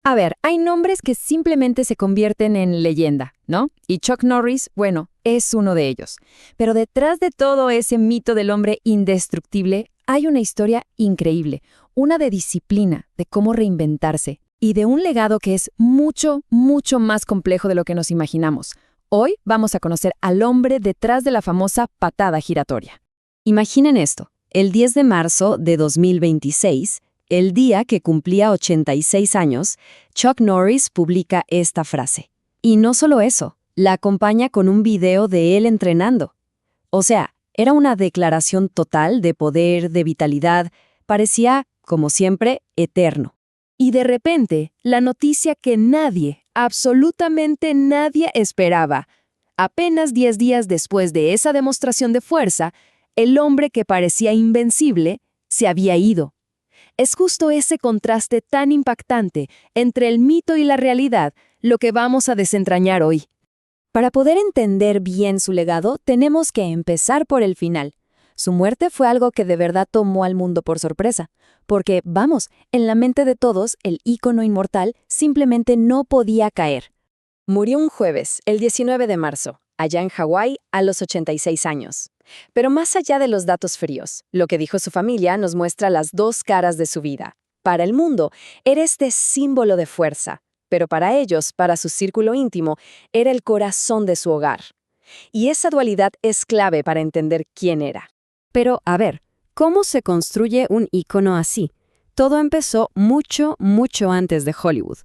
A ver, hay nombres que simplemente se convierten en leyenda, ¿no? Y Chuck Norris, bueno, es uno de ellos. Pero detrás de todo ese mito del hombre indestructible hay una historia increíble, una de disciplina, de cómo reinventarse y de un legado que es mucho, mucho más complejo de lo que nos imaginamos. Hoy vamos a conocer al hombre detrás de la famosa patada giratoria. Imaginen esto, el 10 de marzo de 2026, el día que cumplía 86 años, Chuck Norris publica esta frase. Y no solo eso, la acompaña con un video de él entrenando. O sea, era una declaración total de poder, de vitalidad, parecía, como siempre, eterno. Y de repente, la noticia que nadie, absolutamente nadie esperaba. Apenas 10 días después de esa demostración de fuerza, el hombre que parecía invencible se había ido. Es justo ese contraste tan impactante entre el mito y la realidad lo que vamos a desentrañar hoy. Para poder entender bien su legado, tenemos que empezar por el final. Su muerte fue algo que de verdad tomó al mundo por sorpresa, porque, vamos, en la mente de todos, el ícono inmortal simplemente no podía caer. Murió un jueves, el 19 de marzo, allá en Hawái, a los 86 años. Pero más allá de los datos fríos, lo que dijo su familia nos muestra las dos caras de su vida. Para el mundo, era este símbolo de fuerza, pero para ellos, para su círculo íntimo, era el corazón de su hogar. Y esa dualidad es clave para entender quién era. Pero, a ver, ¿cómo se construye un ícono así? Todo empezó mucho, mucho antes de Hollywood.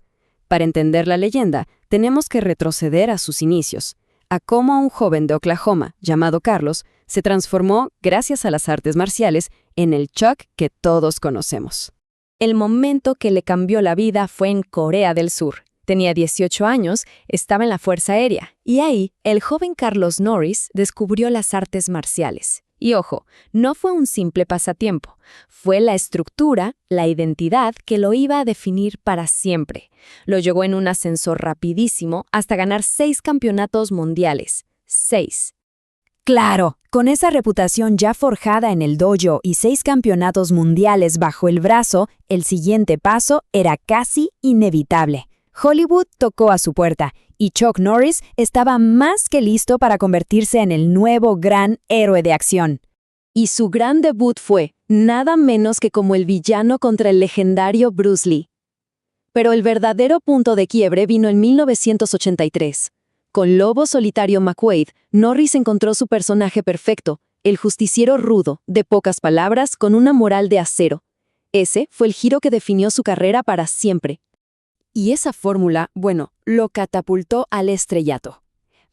Para entender la leyenda, tenemos que retroceder a sus inicios, a cómo un joven de Oklahoma, llamado Carlos, se transformó, gracias a las artes marciales, en el Chuck que todos conocemos. El momento que le cambió la vida fue en Corea del Sur. Tenía 18 años, estaba en la Fuerza Aérea, y ahí el joven Carlos Norris descubrió las artes marciales. Y ojo, no fue un simple pasatiempo, fue la estructura, la identidad que lo iba a definir para siempre. Lo llevó en un ascensor rapidísimo hasta ganar 6 campeonatos mundiales. 6. Claro, con esa reputación ya forjada en el dojo y 6 campeonatos mundiales bajo el brazo, el siguiente paso era casi inevitable. Hollywood tocó a su puerta y Chuck Norris estaba más que listo para convertirse en el nuevo gran héroe de acción. Y su gran debut fue, nada menos que como el villano contra el legendario Bruce Lee. Pero el verdadero punto de quiebre vino en 1983. Con Lobo Solitario McQuade, Norris encontró su personaje perfecto, el justiciero rudo, de pocas palabras, con una moral de acero. Ese fue el giro que definió su carrera para siempre. Y esa fórmula, bueno, lo catapultó al estrellato.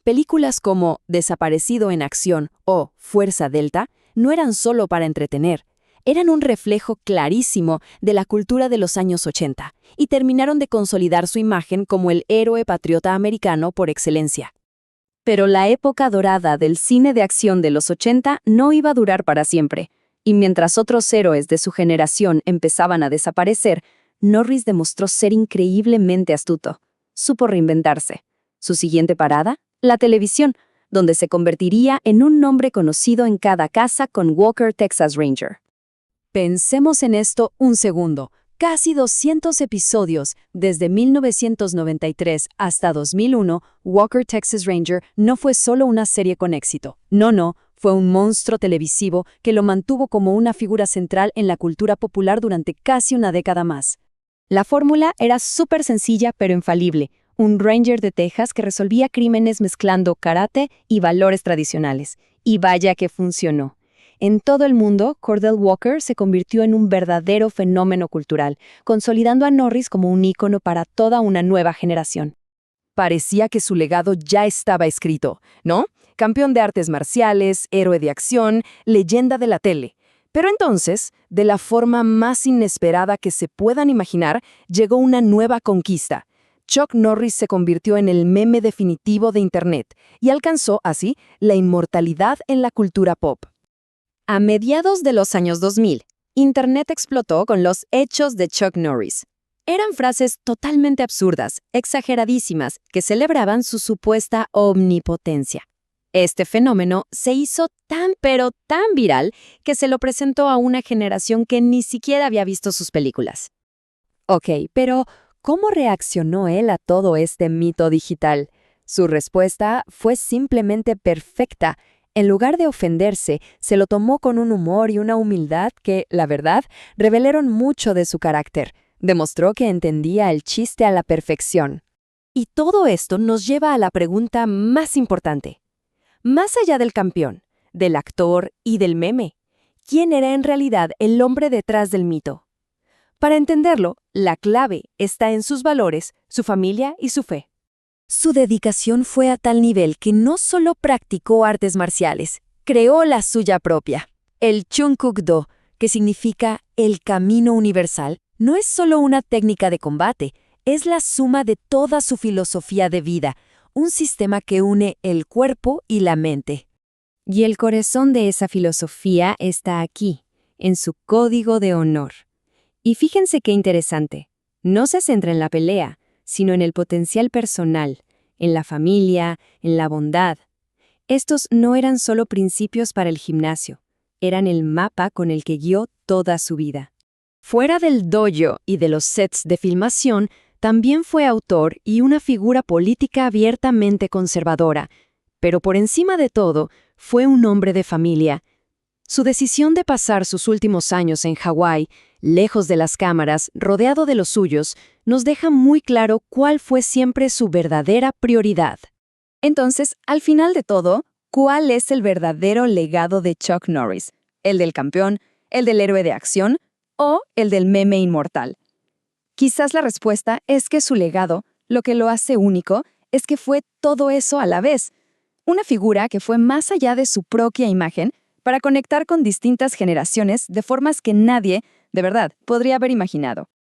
Películas como Desaparecido en Acción o Fuerza Delta no eran solo para entretener, eran un reflejo clarísimo de la cultura de los años 80 y terminaron de consolidar su imagen como el héroe patriota americano por excelencia. Pero la época dorada del cine de acción de los 80 no iba a durar para siempre, y mientras otros héroes de su generación empezaban a desaparecer, Norris demostró ser increíblemente astuto. Supo reinventarse. Su siguiente parada, la televisión, donde se convertiría en un nombre conocido en cada casa con Walker Texas Ranger. Pensemos en esto un segundo. Casi 200 episodios, desde 1993 hasta 2001, Walker Texas Ranger no fue solo una serie con éxito. No, fue un monstruo televisivo que lo mantuvo como una figura central en la cultura popular durante casi una década más. La fórmula era súper sencilla pero infalible. Un Ranger de Texas que resolvía crímenes mezclando karate y valores tradicionales. Y vaya que funcionó. En todo el mundo, Cordell Walker se convirtió en un verdadero fenómeno cultural, consolidando a Norris como un ícono para toda una nueva generación. Parecía que su legado ya estaba escrito, ¿no? Campeón de artes marciales, héroe de acción, leyenda de la tele. Pero entonces, de la forma más inesperada que se puedan imaginar, llegó una nueva conquista. Chuck Norris se convirtió en el meme definitivo de Internet y alcanzó, así, la inmortalidad en la cultura pop. A mediados de los años 2000, Internet explotó con los hechos de Chuck Norris. Eran frases totalmente absurdas, exageradísimas, que celebraban su supuesta omnipotencia. Este fenómeno se hizo tan pero tan viral que se lo presentó a una generación que ni siquiera había visto sus películas. Ok, pero ¿Cómo reaccionó él a todo este mito digital? Su respuesta fue simplemente perfecta. En lugar de ofenderse, se lo tomó con un humor y una humildad que, la verdad, revelaron mucho de su carácter. Demostró que entendía el chiste a la perfección. Y todo esto nos lleva a la pregunta más importante. Más allá del campeón, del actor y del meme, ¿quién era en realidad el hombre detrás del mito? Para entenderlo, la clave está en sus valores, su familia y su fe. Su dedicación fue a tal nivel que no solo practicó artes marciales, creó la suya propia. El Chungkuk-do, que significa el camino universal, no es solo una técnica de combate, es la suma de toda su filosofía de vida, un sistema que une el cuerpo y la mente. Y el corazón de esa filosofía está aquí, en su código de honor. Y fíjense qué interesante, no se centra en la pelea, sino en el potencial personal, en la familia, en la bondad. Estos no eran solo principios para el gimnasio, eran el mapa con el que guió toda su vida. Fuera del dojo y de los sets de filmación, también fue autor y una figura política abiertamente conservadora, pero por encima de todo, fue un hombre de familia. Su decisión de pasar sus últimos años en Hawái, lejos de las cámaras, rodeado de los suyos, nos deja muy claro cuál fue siempre su verdadera prioridad. Entonces, al final de todo, ¿cuál es el verdadero legado de Chuck Norris? ¿El del campeón, el del héroe de acción o el del meme inmortal? Quizás la respuesta es que su legado, lo que lo hace único, es que fue todo eso a la vez. Una figura que fue más allá de su propia imagen para conectar con distintas generaciones de formas que nadie, de verdad, podría haber imaginado.